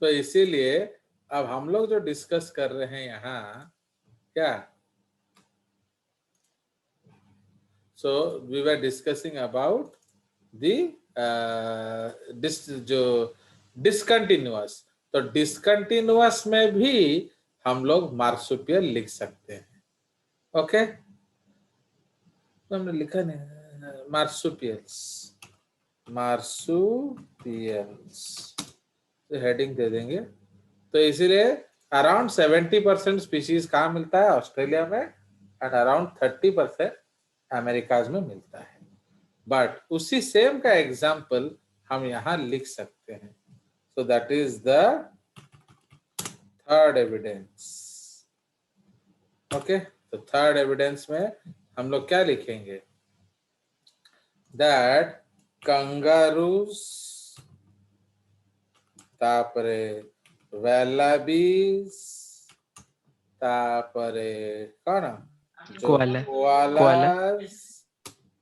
तो इसीलिए अब हम लोग जो डिस्कस कर रहे हैं यहाँ क्या, so we were discussing about the जो डिसकंटिन्यूअस, तो डिसकंटिन्यूअस में भी हम लोग मार्सुपियल लिख सकते हैं। ओके, तो हमने लिखा नहीं मार्सुपियल्स, मार्सुपियल्स तो हेडिंग दे देंगे। तो इसीलिए अराउंड 70% स्पीशीज कहाँ मिलता है, ऑस्ट्रेलिया में, एंड अराउंड 30% अमेरिकाज में मिलता है। बट उसी सेम का एग्जाम्पल हम यहाँ लिख सकते हैं। So that is the third evidence. Okay, तो थर्ड एविडेंस में हम लोग क्या लिखेंगे, दैट कंगारूज तापरे वेलाबीज तापरे कौन जो koalas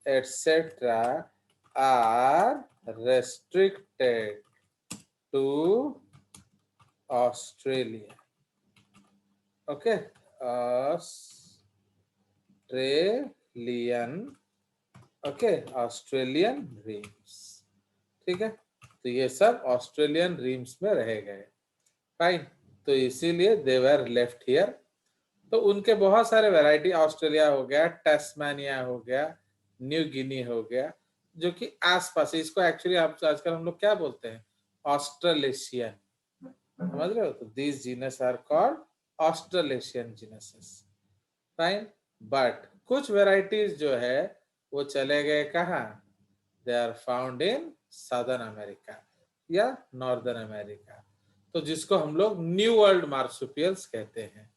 etcetera are restricted to Australia. Okay, Australian, okay, Australian realms. ठीक है, तो ये सब ऑस्ट्रेलियन रीम्स में रह गए। फाइन, तो इसीलिए दे वर लेफ्ट हियर। तो उनके बहुत सारे वैरायटी, ऑस्ट्रेलिया हो गया, टैस्मानिया हो गया, न्यू गिनी हो गया, जो कि आसपास, इसको एक्चुअली आजकल हम लोग क्या बोलते हैं, ऑस्ट्रेलेशियन, समझ रहे हो। तो this genus are called Australasian genuses. Fine, but कुछ वैरायटीज जो है वो चले गए कहाँ, they are found in southern America या नॉर्दर्न अमेरिका, तो जिसको हम लोग न्यू वर्ल्ड मार्सुपियल्स कहते हैं।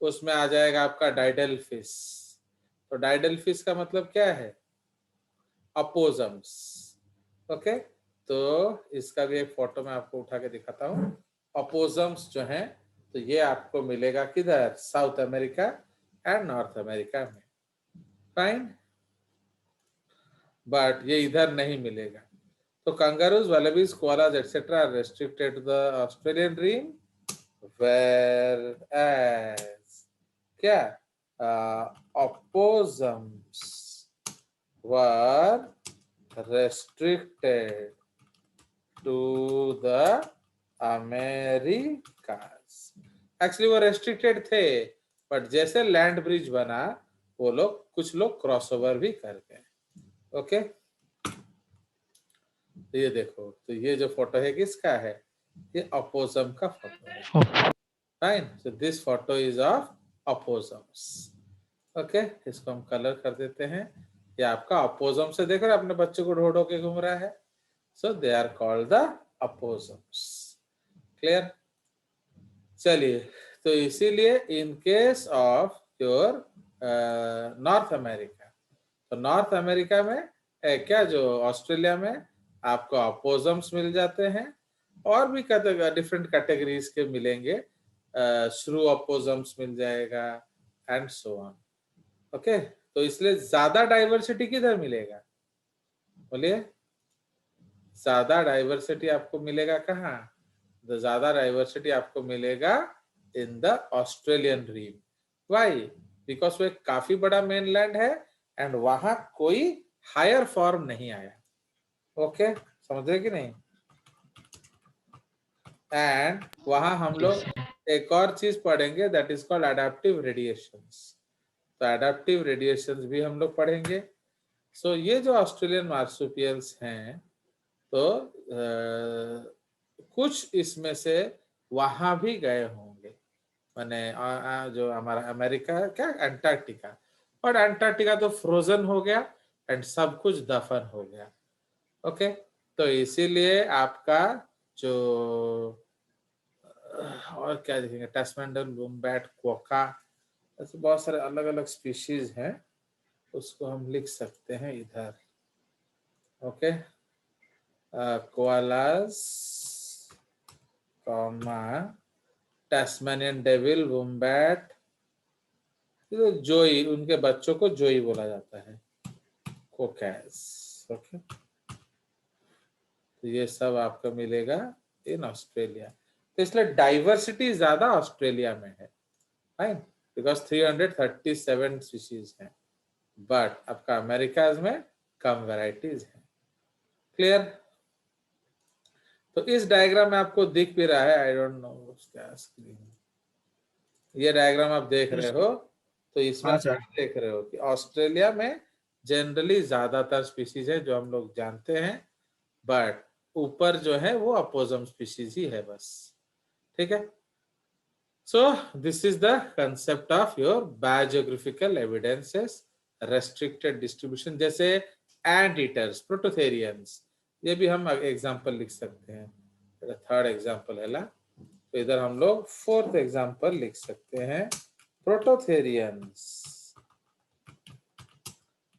उसमें आ जाएगा आपका डाइडल फिश। तो डाइडल फिश का मतलब क्या है, अपोजम्स। ओके, तो इसका भी एक फोटो मैं आपको उठा के दिखाता हूँ। अपोजम्स जो हैं, तो ये आपको मिलेगा किधर, south America and north America में। फाइन, बट ये इधर नहीं मिलेगा। तो kangaroos, wallabies, koalas etc. are restricted to the Australian dream, whereas क्या opossums were restricted to the Americas। Actually वो रेस्ट्रिक्टेड थे, बट जैसे लैंड ब्रिज बना वो लोग, कुछ लोग क्रॉसओवर भी कर गए। ओके, तो ये देखो, तो ये जो फोटो है किसका है, ये अपोजम का फोटो है। Fine, so this photo is of opossums. Okay, इसको हम कलर कर देते हैं। ये आपका अपोजम से देख रहे हो, अपने बच्चे को ढो ढो के घूम रहा है। So they are called the opossums. Clear, चलिए, तो इसीलिए in case of your north America, तो नॉर्थ अमेरिका में क्या, जो ऑस्ट्रेलिया में आपको अपोजम्स मिल जाते हैं, और भी डिफरेंट कैटेगरीज के मिलेंगे, श्रू अपोजम्स मिल जाएगा एंड सो ऑन। ओके, तो इसलिए ज्यादा डाइवर्सिटी किधर मिलेगा, बोलिए, ज्यादा डाइवर्सिटी आपको मिलेगा कहाँ, तो ज्यादा डाइवर्सिटी आपको मिलेगा in the Australian realm. Why, because वो एक काफी बड़ा मेनलैंड है एंड वहां कोई हायर फॉर्म नहीं आया। ओके, समझ रहे कि नहीं। एंड वहां हम लोग एक और चीज पढ़ेंगे, that is called adaptive radiations. तो एडेप्टिव रेडिएशंस भी हम लोग पढ़ेंगे। सो ये जो ऑस्ट्रेलियन मार्सुपियल्स हैं, तो कुछ इसमें से वहां भी गए होंगे, माने जो हमारा अमेरिका क्या, अंटार्कटिका, और अंटार्कटिका तो फ्रोजन हो गया एंड सब कुछ दफन हो गया। ओके, तो इसीलिए आपका जो और क्या देखेंगे, टैस्मेनियन वुम्बैट, क्वोका, ऐसे बहुत सारे अलग अलग स्पीशीज हैं, उसको हम लिख सकते हैं इधर। ओके, कोआलास, टैस्मेनियन डेविल, वुम्बैट, जोई, उनके बच्चों को जोई बोला जाता है, कोकैस। ओके, तो ये सब आपको मिलेगा इन ऑस्ट्रेलिया। तो इसलिए डाइवर्सिटी ज्यादा ऑस्ट्रेलिया में है, फाइन, बिकॉज 337 स्पीशीज हैं, बट आपका अमेरिकाज में कम वैरायटीज हैं। क्लियर? तो इस डायग्राम में आपको दिख भी रहा है, आई डोंट नो क्या स्क्रीन, ये डायग्राम आप देख रहे हो, तो इसमें आप देख रहे हो कि ऑस्ट्रेलिया में जनरली ज्यादातर स्पीशीज है जो हम लोग जानते हैं, बट ऊपर जो है वो अपोजम स्पीशीज ही है बस। ठीक है? So this is the concept of your biogeographical evidences, restricted distribution, जैसे एंट ईटर्स, प्रोटोथेरियंस, ये भी हम एग्जांपल लिख सकते हैं। थर्ड एग्जांपल है ला, तो इधर हम लोग फोर्थ एग्जांपल लिख सकते हैं। Prototherians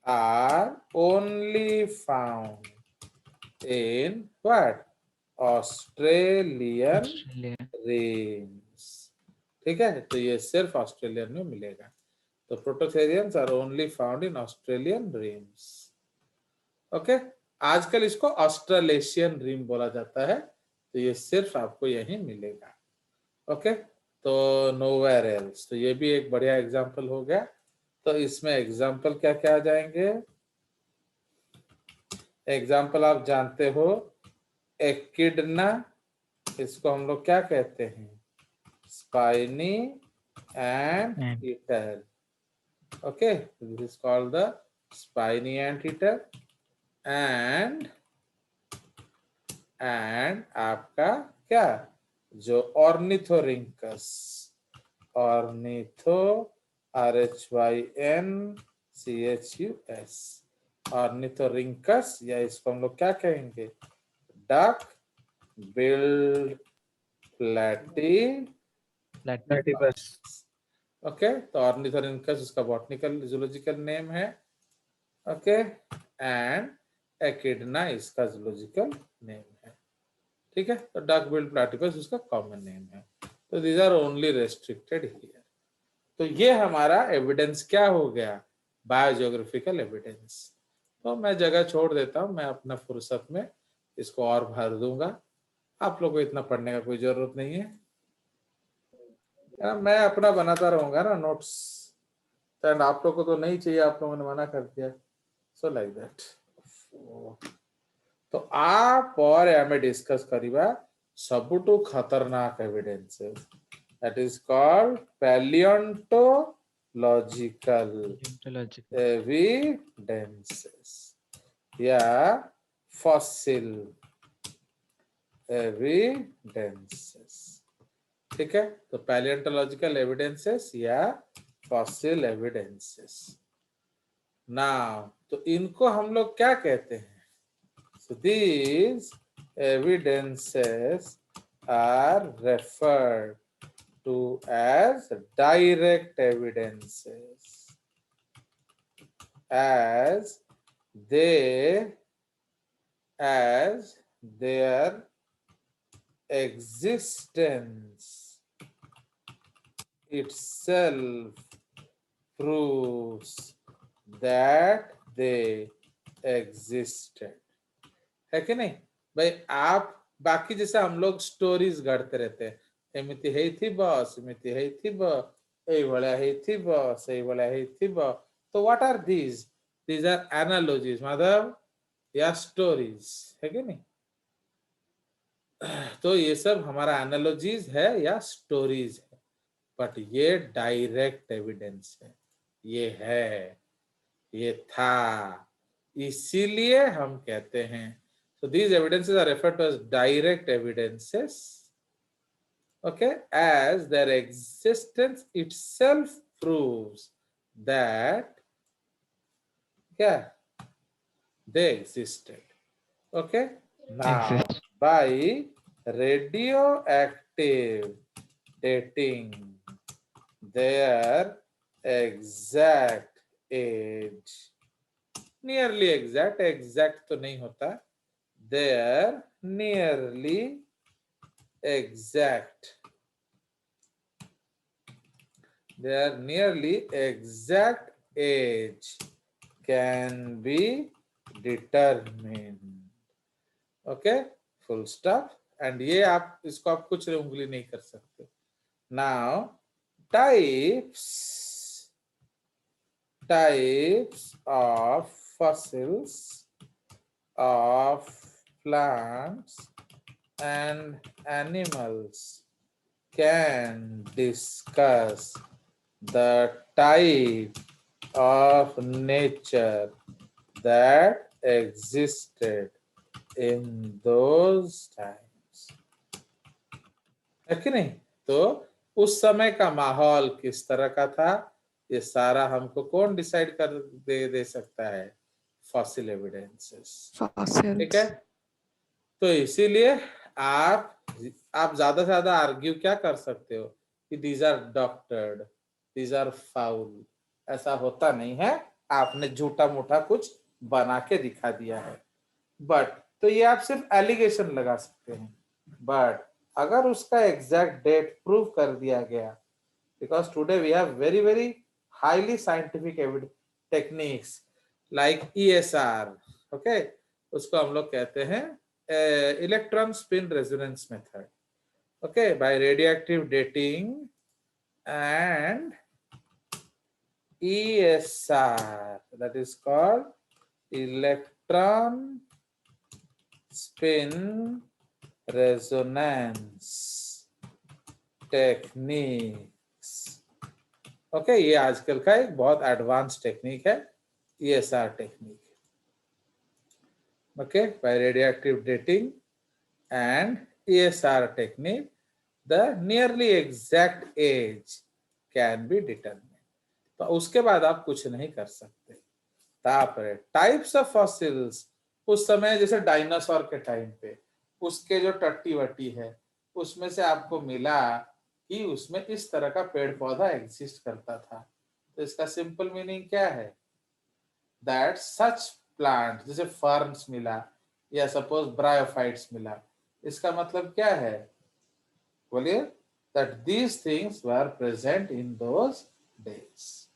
are only found in what? Australian range. ठीक है? तो ये सिर्फ ऑस्ट्रेलियन में मिलेगा। तो prototherians are only found in Australian range. Okay, आजकल इसको ऑस्ट्रेलेशियन रीम बोला जाता है, तो ये सिर्फ आपको यही मिलेगा। ओके, तो नोवेयर एल्स, तो ये भी एक बढ़िया एग्जांपल हो गया। तो इसमें एग्जांपल क्या क्या आ जाएंगे? एग्जांपल आप जानते हो, एकिडना, इसको हम लोग क्या कहते हैं? Spiny anteater. Okay, this is called the spiny anteater. And आपका क्या, जो ऑर्निथोरिंकस, ऑर्निथो, RHYNCHUS, ऑर्निथोरिंकस, या इसको हम लोग क्या कहेंगे? Duck billed platypus. ओके, तो ऑर्निथोरिंकस उसका बॉटनिकल जूलॉजिकल नेम है। ओके, एंड एकिडना इसका जूलॉजिकल नेम है। ठीक है, तो डक बिल्ड प्लैटिपस उसका कॉमन नेम है। तो these are only restricted here. तो ये हमारा एविडेंस क्या हो गया? Biogeographical evidence. तो मैं जगह छोड़ देता हूं, मैं अपना फुर्सत में इसको और भर दूंगा, आप लोगों को इतना पढ़ने का कोई जरूरत नहीं है। मैं अपना बनाता रहूंगा ना नोट्स, एंड आप लोगों को तो नहीं चाहिए, आप लोगों ने मना कर दिया, सो लाइक दैट। तो आप और हमें डिस्कस करिबा सबुटू खतरनाक evidences, that is called paleontological evidences या fossil evidences। ठीक है, तो paleontological evidences या fossil evidences। नाउ तो इनको हम लोग क्या कहते हैं? So these evidences are referred to as direct evidences, as their existence itself proves that they existed। है कि नहीं भाई? आप बाकी जैसे हम लोग स्टोरीज गढ़ते रहते हैं, एमिति है थी बस, एमिति है थी ब, ए भला है थी बस, ए भला है थी ब। तो what are these? These are analogies, मतलब या स्टोरीज, है कि नहीं? तो ये सब हमारा एनालॉजीज है या स्टोरीज है, बट ये डायरेक्ट एविडेंस है, ये है, ये था, इसीलिए हम कहते हैं। So these evidences are referred to as direct evidences, okay, as their existence itself proves that yeah, they existed। Okay, now by radioactive dating their exact age, nearly exact, exact तो नहीं होता, their nearly exact, their nearly exact age can be determined। Okay, full stop, and ये आप इसको आप कुछ उंगली नहीं कर सकते. Now types of fossils of plants and animals can discuss the type of nature that existed in those times. है कि नहीं? तो उस समय का माहौल किस तरह का था, ये सारा हमको कौन डिसाइड कर दे सकता है? Fossil evidences. ठीक है. तो इसीलिए आप ज्यादा से ज्यादा आर्ग्यू क्या कर सकते हो कि these are doctored, these are foul. ऐसा होता नहीं है, आपने झूठा मूठा कुछ बना के दिखा दिया है. बट तो ये आप सिर्फ एलिगेशन लगा सकते हैं, बट अगर उसका एग्जैक्ट डेट प्रूव कर दिया गया, because today we have very very highly scientific techniques like ESR. Okay, उसको हम लोग कहते हैं electron spin resonance method. Okay, by radioactive dating and ESR, that is called electron spin resonance techniques. Okay, ये आजकल का एक बहुत एडवांस टेक्निक है, ESR technique. Okay, by radioactive dating and ESR technique, the nearly exact age can be determined. तो उसके बाद आप कुछ नहीं कर सकते. तापर टाइप्स ऑफ फॉसिल्स, उस समय जैसे डायनासोर के टाइम पे उसके जो टट्टी वट्टी है उसमें से आपको मिला कि उसमें इस तरह का पेड़ पौधा एग्जिस्ट करता था. तो इसका सिंपल मीनिंग क्या है? दैट सच प्लांट, जैसे फर्न्स मिला या सपोज ब्रायोफाइट्स मिला, इसका मतलब क्या है? बोलिए. That these things were present in those days.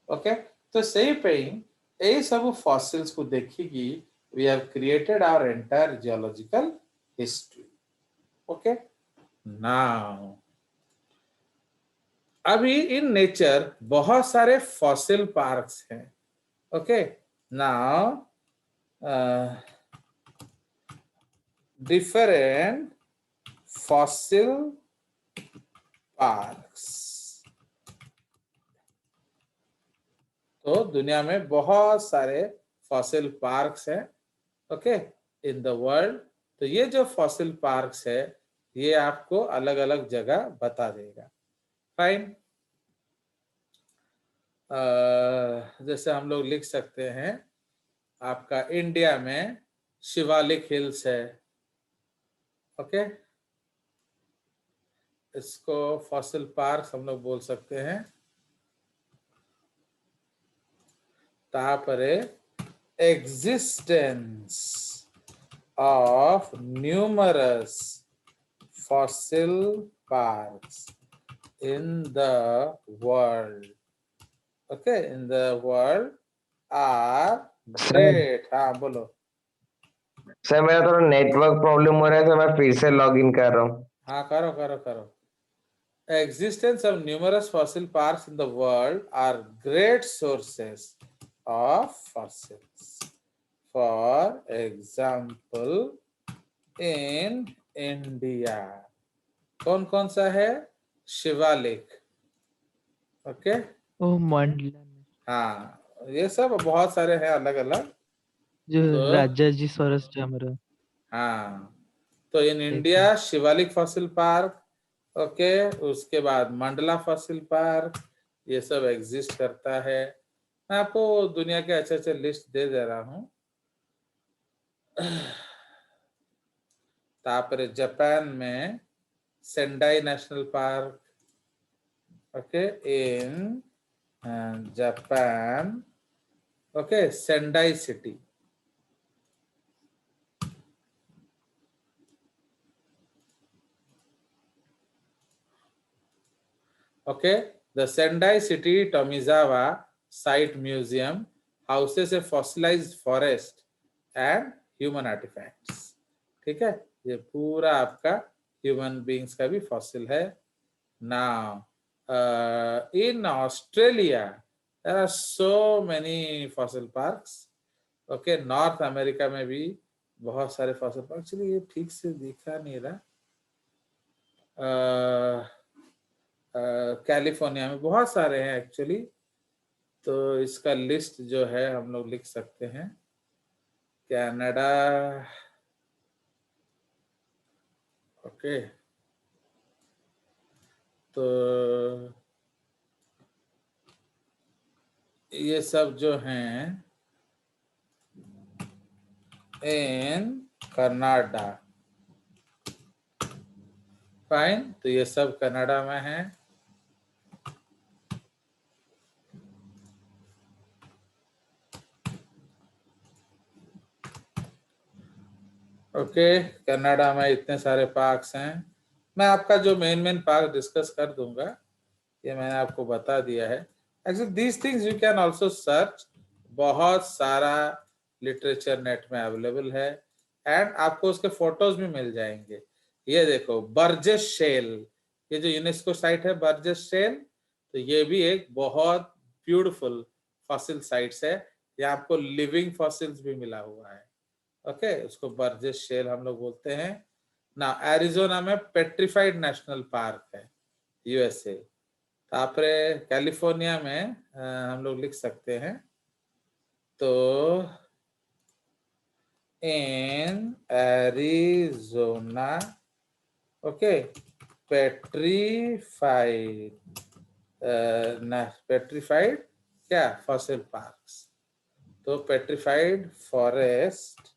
Okay, तो सही पेइंग यही सब फॉसिल्स को देखिए, we have created our entire geological history. Okay, now अभी इन नेचर बहुत सारे फॉसिल पार्क्स हैं. Okay, now different fossil parks. तो दुनिया में बहुत सारे फॉसिल पार्क्स हैं. Okay, in the world. तो ये जो फॉसिल पार्क्स है ये आपको अलग अलग जगह बता देगा. फाइन. जैसे हम लोग लिख सकते हैं, आपका इंडिया में शिवालिक हिल्स है. ओके, इसको फॉसिल पार्क हम लोग बोल सकते हैं. तापरे existence of numerous fossil parks in the world. Okay, in the world are great. हाँ बोलो. सर मेरा थोड़ा नेटवर्क प्रॉब्लम हो रहा है, तो मैं फिर से लॉग इन कर रहा हूँ. हाँ करो करो करो. Existence of numerous fossil parks in the world are great sources of fossils. For example, in India, कौन कौन सा है? शिवालिक. ओके, मंडला हाँ, ये सब बहुत सारे हैं अलग अलग. जो तो राजा जी सरस हमारा. हाँ, तो in India Shivalik fossil park. Okay, उसके बाद मंडला फॉसिल पार्क, ये सब एग्जिस्ट करता है. मैं आपको दुनिया के अच्छे अच्छे लिस्ट दे रहा हूँ. तापरे जापान में Sendai national park. Okay, in Japan. Okay, Sendai city. Okay, the Sendai City Tomizawa Site Museum houses a fossilized forest and human artifacts. ठीक है, ये पूरा आपका ह्यूमन बींग्स का भी फॉसिल है। Now in Australia there are so many fossil parks. Okay, North America में भी बहुत सारे फॉसिल पार्क। चलिए ये ठीक से दिखा नहीं रहा। कैलिफोर्निया में बहुत सारे हैं एक्चुअली, तो इसका लिस्ट जो है हम लोग लिख सकते हैं। कनाडा, ओके, तो ये सब जो हैं इन कनाडा, फाइन, तो ये सब कनाडा में है। ओके, कनाडा में इतने सारे पार्क्स हैं। मैं आपका जो मेन पार्क डिस्कस कर दूंगा, ये मैंने आपको बता दिया है। Actually these things you can also search, बहुत सारा लिटरेचर नेट में अवेलेबल है एंड आपको उसके फोटोज भी मिल जाएंगे। ये देखो बर्जेस शेल, ये जो यूनेस्को साइट है बर्जेस शेल, तो ये भी एक बहुत ब्यूटीफुल फॉसिल साइट्स है। यहाँ आपको लिविंग फॉसिल्स भी मिला हुआ है। ओके, उसको बर्जेस शेल हम लोग बोलते हैं ना। एरिजोना में पेट्रिफाइड नेशनल पार्क है, यूएसए। तापरे कैलिफोर्निया में हम लोग लिख सकते हैं, तो इन एरिजोना, ओके, पेट्रिफाइड क्या फॉसिल पार्क्स, तो पेट्रिफाइड फॉरेस्ट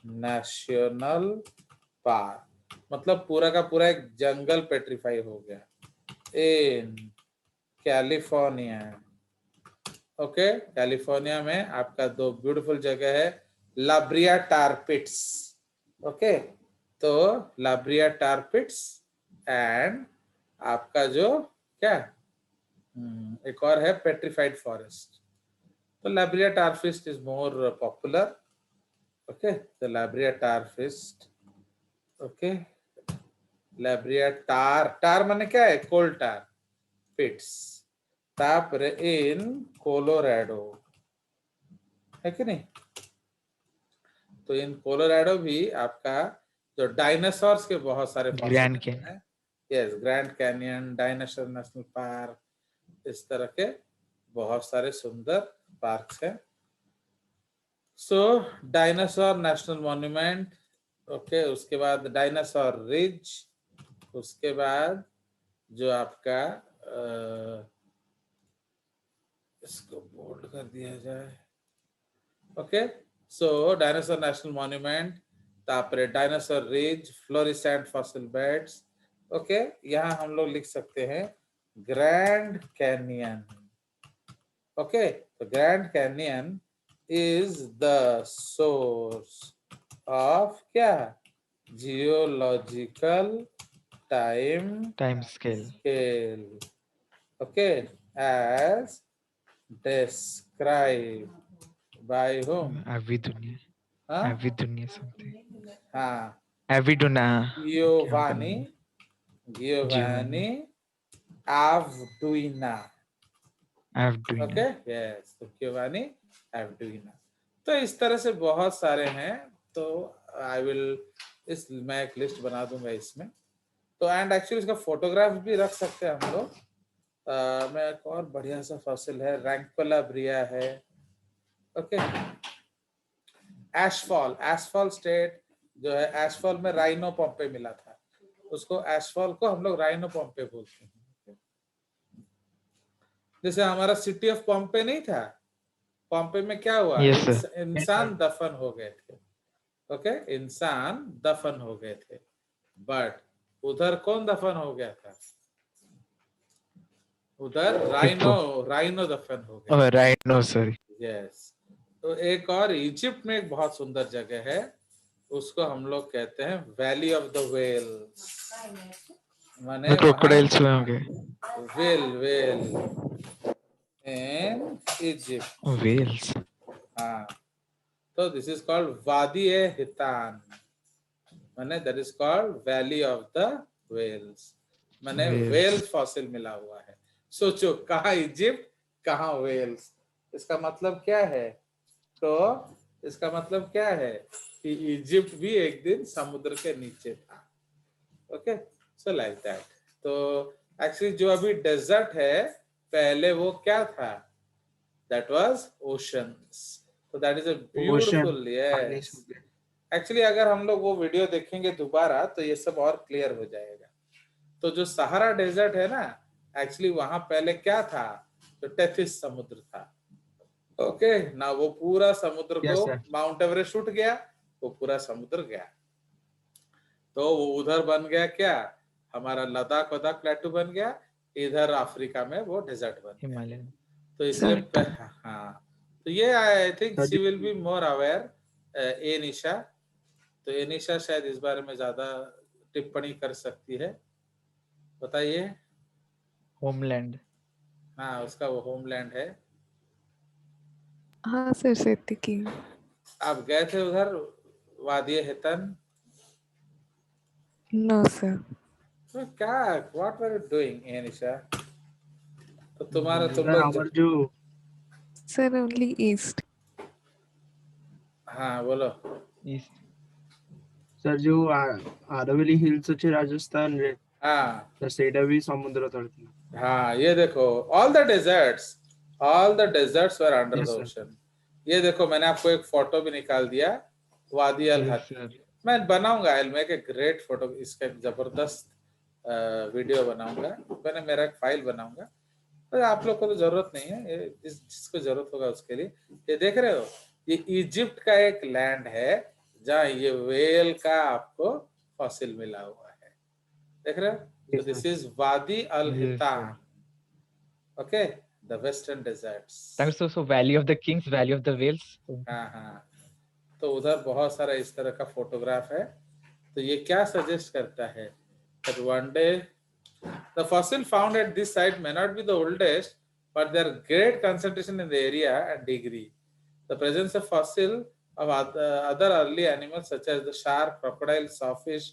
नेशनल पार्क, मतलब पूरा का पूरा एक जंगल पेट्रीफाई हो गया इन कैलिफोर्निया। ओके, कैलिफोर्निया में आपका दो ब्यूटीफुल जगह है, लाब्रिया टार पिट्स। ओके, तो लाब्रिया टार पिट्स एंड आपका जो क्या एक और है पेट्रीफाइड फॉरेस्ट। तो La Brea tar pits is more popular. Okay, the Labria tar fist, okay, Labria tar माने क्या है, कोल टार पिट्स। तापर इन कोलोराडो है कि नहीं, तो इन कोलोराडो भी आपका जो डायनासोर्स के बहुत सारे ग्रैंड फॉसिल कैनियन। हैं, yes, grand canyon, dinosaur national park, इस तरह के बहुत सारे सुंदर पार्क्स हैं। सो डायनासोर नेशनल मॉन्यूमेंट, ओके, उसके बाद डायनासोर रिज, उसके बाद जो आपका इसको बोल्ड कर दिया जाए, ओके, सो डायनासोर नेशनल मॉन्यूमेंट, तापरे dinosaur ridge, fluorescent fossil beds. Okay, यहाँ हम लोग लिख सकते हैं ग्रैंड कैनियन। ओके, तो grand canyon is the source of क्या geological time scale. scale, okay, as described by whom? एविडुनिया, हाँ एविडुनिया समथिंग, हाँ, एविडुना, गियोवानी Giovanni Avduina। एविडुना। ओके, यस, तो गियोवानी एवडुइना। तो इस तरह से बहुत सारे हैं, तो आई विल मैं एक लिस्ट बना दूंगा इसमें, तो एंड एक्चुअली इसका फोटोग्राफ भी रख सकते हैं हम लोग। मैं एक और बढ़िया सा फॉसिल है, रैंकपला ब्रिया है। ओके, एशफॉल स्टेट जो है, एशफॉल में राइनो पॉम्पे मिला था, उसको एशफॉल को हम लोग राइनो पॉम्पे बोलते हैं। जैसे हमारा सिटी ऑफ पॉम्पे नहीं था, पॉम्पे में क्या हुआ, Yes, sir. इंसान दफन हो गए थे। ओके, इंसान दफन हो गए थे, बट उधर कौन दफन हो गया था, उधर राइनो दफन हो गया। Oh, right. No, sorry. Yes, तो एक और इजिप्ट में एक बहुत सुंदर जगह है, उसको हम लोग कहते हैं वैली ऑफ द वेल्स, माने The crocodiles में होंगे। Well in Egypt. Oh, whales. हाँ, तो दिस इज कॉल्ड वादी ए हितान। माने that is called valley of the whales, माने Wales. वेल्स फॉसिल मिला हुआ है। सोचो कहाँ इजिप्ट, कहाँ वेल्स, इसका मतलब क्या है? तो इसका मतलब क्या है कि इजिप्ट भी एक दिन समुद्र के नीचे था। Okay, so like that. तो एक्चुअली जो अभी डेजर्ट है, पहले वो क्या था? That was oceans. तो that is a beautiful, yes. Actually अगर हम लोग वो वीडियो देखेंगे दोबारा तो ये सब और क्लियर हो जाएगा। तो जो सहारा डेजर्ट है ना, एक्चुअली वहां पहले क्या था? तो टेथिस समुद्र था। ओके ना, वो पूरा समुद्र को माउंट एवरेस्ट उठ गया, वो पूरा समुद्र गया, तो वो उधर बन गया क्या? हमारा लद्दाख वद्दाख प्लेटू बन गया, इधर अफ्रीका में वो डेजर्ट बन गया। Himalayan. तो इसलिए हाँ, तो ये I think she will be more aware. ए निशा, तो ए निशा शायद इस बारे में ज्यादा टिप्पणी कर सकती है, बताइए। Homeland. हाँ, उसका वो होमलैंड है। हाँ सर, सिद्दीकी। आप गए थे उधर वादी हेतन? No sir. तो क्या, व्हाट वर यू डूइंग ए निशा? तो तुम्हारा तुम लोग जो सर ओनली ईस्ट। हाँ बोलो। East. सर जो आरवली हिल्स अच्छे राजस्थान रे, हाँ तो सेटा भी समुद्र तट थी। हाँ, ये देखो all the deserts were under the Yes, sir. Ocean. ये देखो मैंने आपको एक फोटो भी निकाल दिया, वादी अल Yes, हथ। sir. मैं बनाऊंगा, I will make a great photo, इसका एक जबरदस्त वीडियो बनाऊंगा, मैंने मेरा एक फाइल बनाऊंगा। तो आप लोग को तो जरूरत नहीं है, ये जिसको जरूरत होगा उसके लिए। ये देख रहे हो, ये इजिप्ट का एक लैंड है जहाँ ये वेल का आपको फॉसिल मिला हुआ है, देख रहे हो? So this is Wadi Al Yes, Hitam, sir. okay, the western deserts. Thanks. So Valley of the Kings, Valley of the Whales. हाँ हाँ, तो उधर बहुत सारा इस तरह का फोटोग्राफ है। तो ये क्या सजेस्ट करता है? that one day the fossil found at this site may not be the oldest, but there are great concentration in the area and degree. The presence of fossil of other early animals such as the shark, crocodile, sawfish,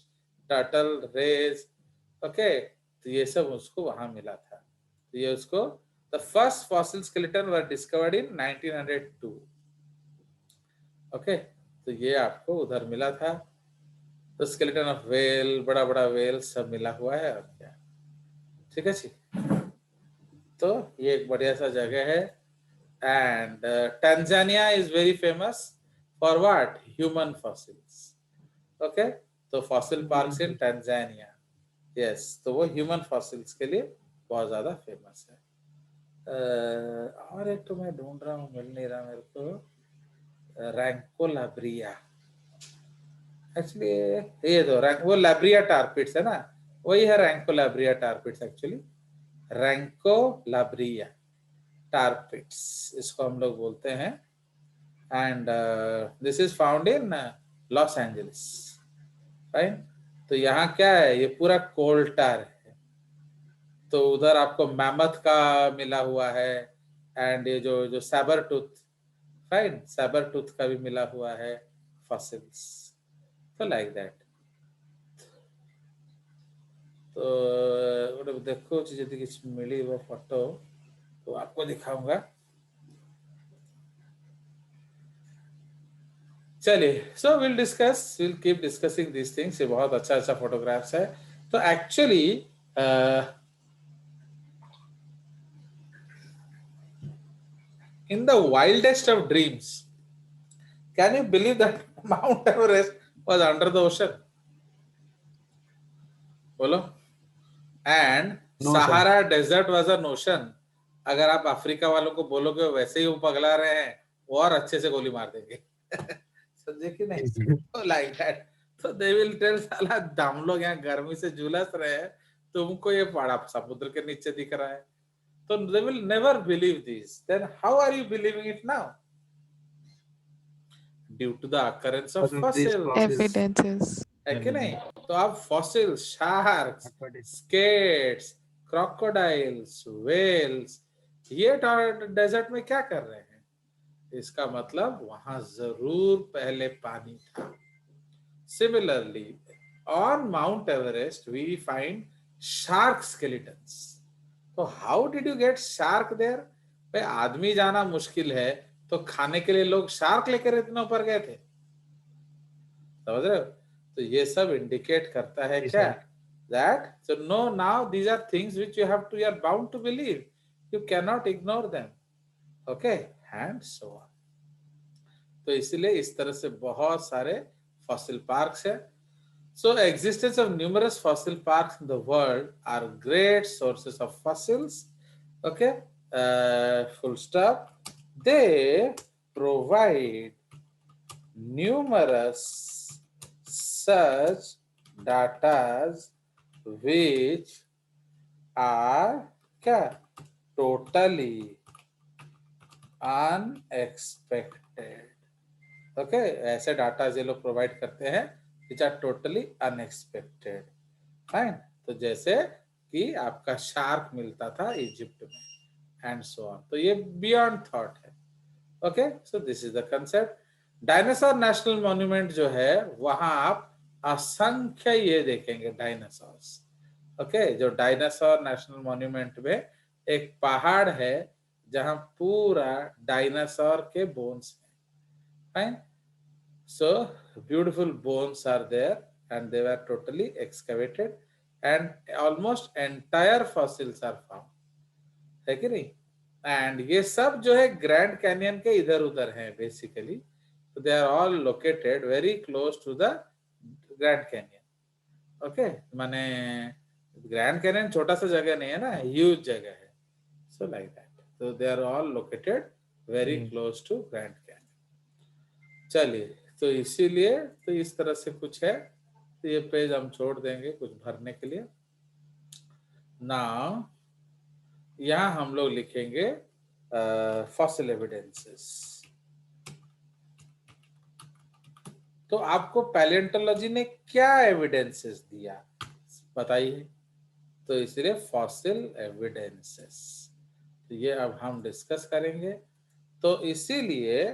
turtle, rays, okay, तो ये सब उसको वहां मिला था। तो ये उसको the first fossil skeleton were discovered in 1902, okay, तो ये आपको उधर मिला था। तो स्केलेटन ऑफ वेल, बड़ा बड़ा वेल सब मिला हुआ है, और क्या, ठीक है जी। तो ये एक बढ़िया सा जगह है। And Tanzania is very famous for what? Human fossils, okay. तो fossil parks in Tanzania, yes, तो वो ह्यूमन फॉसिल्स के लिए बहुत ज्यादा फेमस है। और एक तो मैं ढूंढ रहा हूँ, मिल नहीं रहा मेरे को, रैंको लाब्रिया। एक्चुअली ये तो वो लैब्रिया टारपिट्स है ना, वही है रैंको लाब्रिया टारपिट्स। एक्चुअली रैंको लाब्रिया टारपिट्स इसको हम लोग बोलते हैं। And this is found in Los Angeles, right. तो यहाँ क्या है? ये पूरा कोल टार है। तो उधर आपको मैमथ का मिला हुआ है, एंड ये जो Saber tooth, right, Saber tooth का भी मिला हुआ है फॉसिल्स, तो लाइक दैट। तो गोटे देखो जदि किसी मिली वो फोटो तो आपको दिखाऊंगा। चलिए, so will keep discussing this things. ये बहुत अच्छा अच्छा फोटोग्राफ्स है। तो actually in the wildest of dreams, can you believe that Mount Everest was under the ocean? बोलो। And Sahara desert was an ocean. अगर आप अफ्रीका वालों को बोलोगे वैसे ही वो पगला रहे हैं, वो और अच्छे से गोली मार देंगे। समझे कि नहीं? तो लाइक दैट, तो दे विल टेल, साला हम लोग यहाँ गर्मी से झुलस रहे हैं, तुमको ये पड़ा समुद्र के नीचे दिख रहा है। तो they will never believe this. Then how are you believing it now? Due to the occurrence of fossils. Evidences. है कि नहीं? तो आप fossil, sharks, skates, crocodiles, whales, ये डेजर्ट में क्या कर रहे हैं? इसका मतलब वहां जरूर पहले पानी था। Similarly on Mount Everest we find shark skeletons. So how did you get shark there? भाई आदमी जाना मुश्किल है तो खाने के लिए लोग शार्क लेकर इतना ऊपर गए थे, समझ रहे हो? तो ये सब इंडिकेट करता है जी, क्या? Sir. That so no, now these are things which you are bound to believe. You cannot ignore them. Okay, and so on. तो इसलिए इस तरह से बहुत सारे फॉसिल पार्क्स है. So existence of numerous fossil parks in the world are great sources of fossils. Okay, full stop. They provide numerous such datas which are क्या? Totally unexpected. Okay, ऐसे डाटा ये लोग प्रोवाइड करते हैं which are totally unexpected. Fine. तो जैसे कि आपका शार्क मिलता था इजिप्ट में एंड सो ऑन. तो ये बियॉन्ड थॉट है. Okay, so this is the concept. Dinosaur national monument जो है वहां आप असंख्य ये देखेंगे डायनासोर्स. ओके, जो डायनासोर नेशनल मॉन्यूमेंट में एक पहाड़ है जहां पूरा डायनासोर के बोन्स हैं. Fine. So beautiful bones are there and they were totally excavated and almost entire fossils are found. है कि नहीं? And ये सब जो है ग्रैंड कैनियन के इधर उधर हैं basically. So they are all located very close to the Grand Canyon. Okay, माने ग्रैंड कैनियन छोटा सा जगह नहीं है ना, ह्यूज जगह है. So like that. So they are all located very close to Grand Canyon. चलिए, तो इसीलिए तो इस तरह से कुछ है. तो ये पेज हम छोड़ देंगे कुछ भरने के लिए. नाउ यहाँ हम लोग लिखेंगे फॉसिल एविडेंसेस. तो आपको पैलियोंटोलॉजी ने क्या एविडेंसेस दिया बताइए. तो इसलिए फॉसिल एविडेंसेस तो ये अब हम डिस्कस करेंगे. तो इसीलिए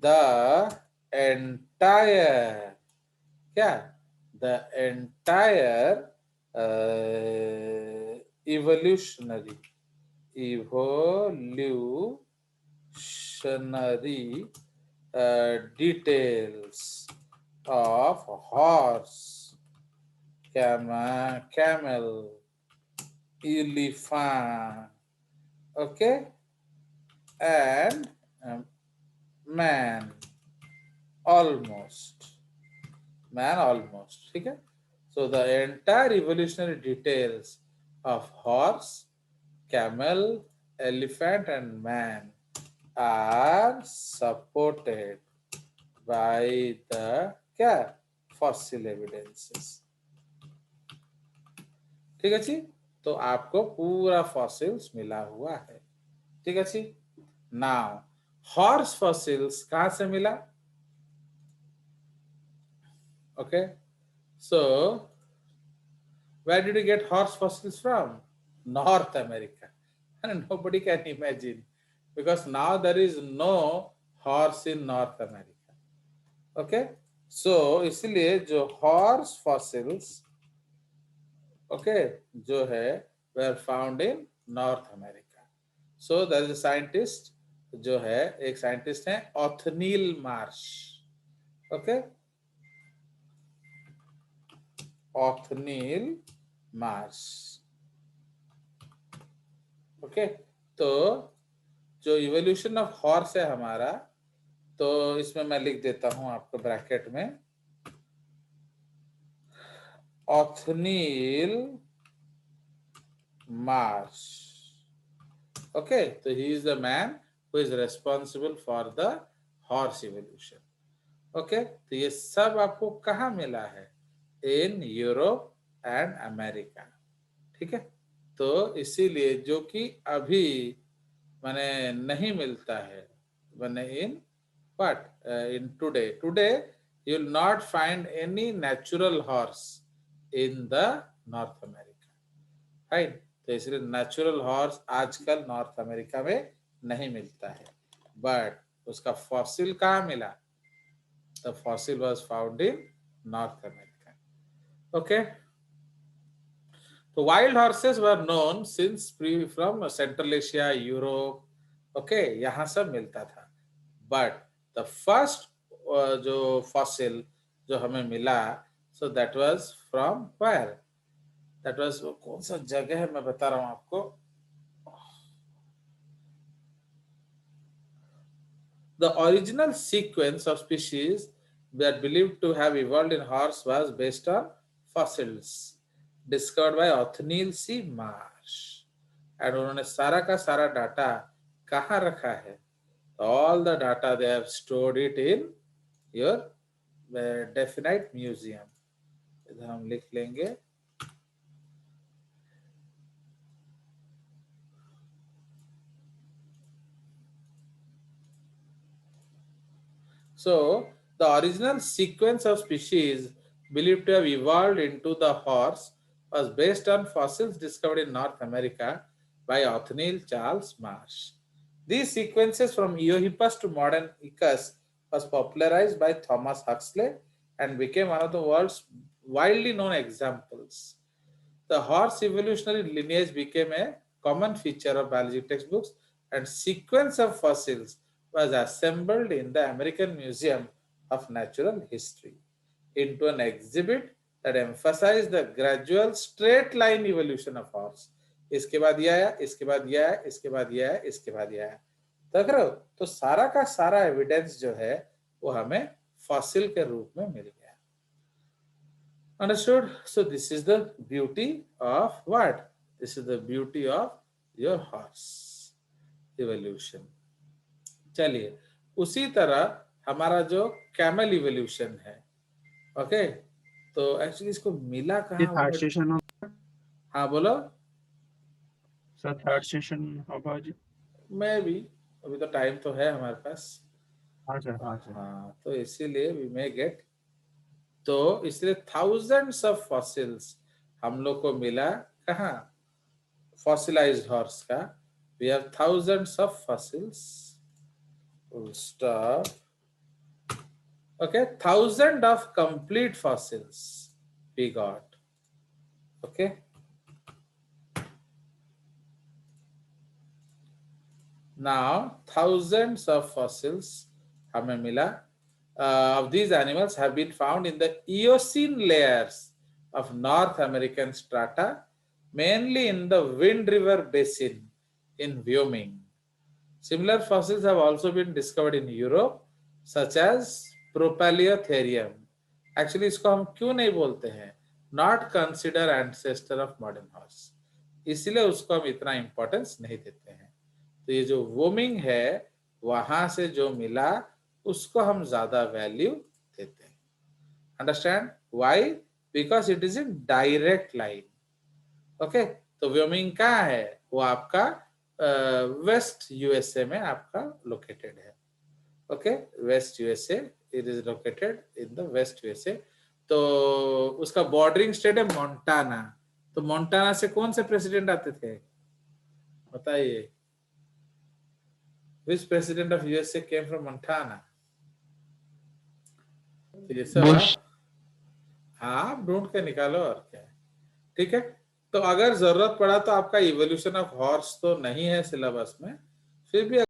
द एंटायर क्या the entire evolutionary details of horse, camel, elephant, okay, and man almost, ठीक है. So the entire evolutionary details of horse, camel, elephant and man are supported by the क्या fossil evidences. ठीक है जी. तो आपको पूरा fossils मिला हुआ है. ठीक है जी. नाउ हॉर्स फॉसिल्स कहां से मिला? Okay, so where did you get horse fossils from? North America. And nobody can imagine because now there is no horse in North America. Okay, so इसलिए जो horse fossils okay जो है were found in North America. So there is a scientist जो है एक scientist है Othniel Marsh. Okay, Othniel Marsh. Okay, तो जो इवोल्यूशन ऑफ हॉर्स है हमारा, तो इसमें मैं लिख देता हूं आपको ब्रैकेट में ऑथनील मार्श. ओके, तो he is the man who is responsible for the horse evolution. Okay, तो ये सब आपको कहाँ मिला है? In Europe and America. ठीक है. तो इसीलिए जो कि अभी माने नहीं मिलता है माने in what in today you will not find any natural horse in the North America. Right. तो इसलिए नेचुरल हॉर्स आजकल नॉर्थ अमेरिका में नहीं मिलता है. बट उसका फॉसिल कहाँ मिला? The fossil was found in north America. Okay. So wild horses were known since from Central Asia, Europe. Okay, यहाँ सब मिलता था. But the first जो fossil जो हमें मिला, so that was from where? That was कौन सा जगह है मैं बता रहा हूँ आपको. The original sequence of species that believed to have evolved in horse was based on fossils discovered by Othniel C. Marsh. And उन्होंने सारा का सारा डाटा कहाँ रखा है? All the data they have stored it in your definite museum. इधर हम लिख लेंगे. So the original sequence of species believed to have evolved into the horse was based on fossils discovered in North America by Othniel Charles Marsh. These sequences from Eohippus to modern Icus was popularized by Thomas Huxley and became one of the world's widely known examples. The horse evolutionary lineage became a common feature of biology textbooks, and sequence of fossils was assembled in the American Museum of Natural History into an exhibit that emphasized the gradual straight line evolution of horse. इसके बाद ये आया, इसके बाद ये आया, इसके बाद ये आया, इसके बाद ये आया. देख रहे हो? तो सारा का सारा एविडेंस जो है वो हमें फॉसिल के रूप में मिल गया. Understood? So this is the beauty of what? This is the beauty of your horse evolution. चलिए, उसी तरह हमारा जो कैमल इवोल्यूशन है. ओके, तो एक्चुअली इसको मिला ये कहाँ? Third session. हाँ बोलो. सर थर्ड सेशन होगा जी. मैं भी अभी तो टाइम तो है हमारे पास. हाँ सर, हाँ सर. हाँ, तो इसीलिए we may get. तो इसलिए thousands of fossils हम लोग को मिला कहाँ? Fossilized horse का. We have thousands of fossils. Full stop. Okay, 1,000 of complete fossils we got. Okay. Now thousands of fossils हमें मिला of these animals have been found in the Eocene layers of North American strata, mainly in the Wind River Basin in Wyoming. Similar fossils have also been discovered in Europe, such as Propaliotherium. Actually, इसको हम क्यों नहीं बोलते हैं? Not consider ancestor of modern horse. इसलिए उसको हम इतना importance नहीं देते हैं. तो ये जो वोमिंग है, वहां से जो मिला, उसको हम ज्यादा वैल्यू देते हैं. Understand why? Because it is in direct line. Okay? तो वोमिंग कहाँ है? वो आपका वेस्ट यूएसए में आपका लोकेटेड है. Okay, west USA, it is located in the west USA. तो उसका बॉर्डरिंग स्टेट है मोंटाना. तो मोंटाना से कौन से प्रेसिडेंट आते थे बताइए? Which president of USA came from Montana? ये सब हाँ ढूंढ के निकालो और क्या है. ठीक है. तो अगर जरूरत पड़ा तो आपका इवोल्यूशन ऑफ हॉर्स तो नहीं है सिलेबस में, फिर भी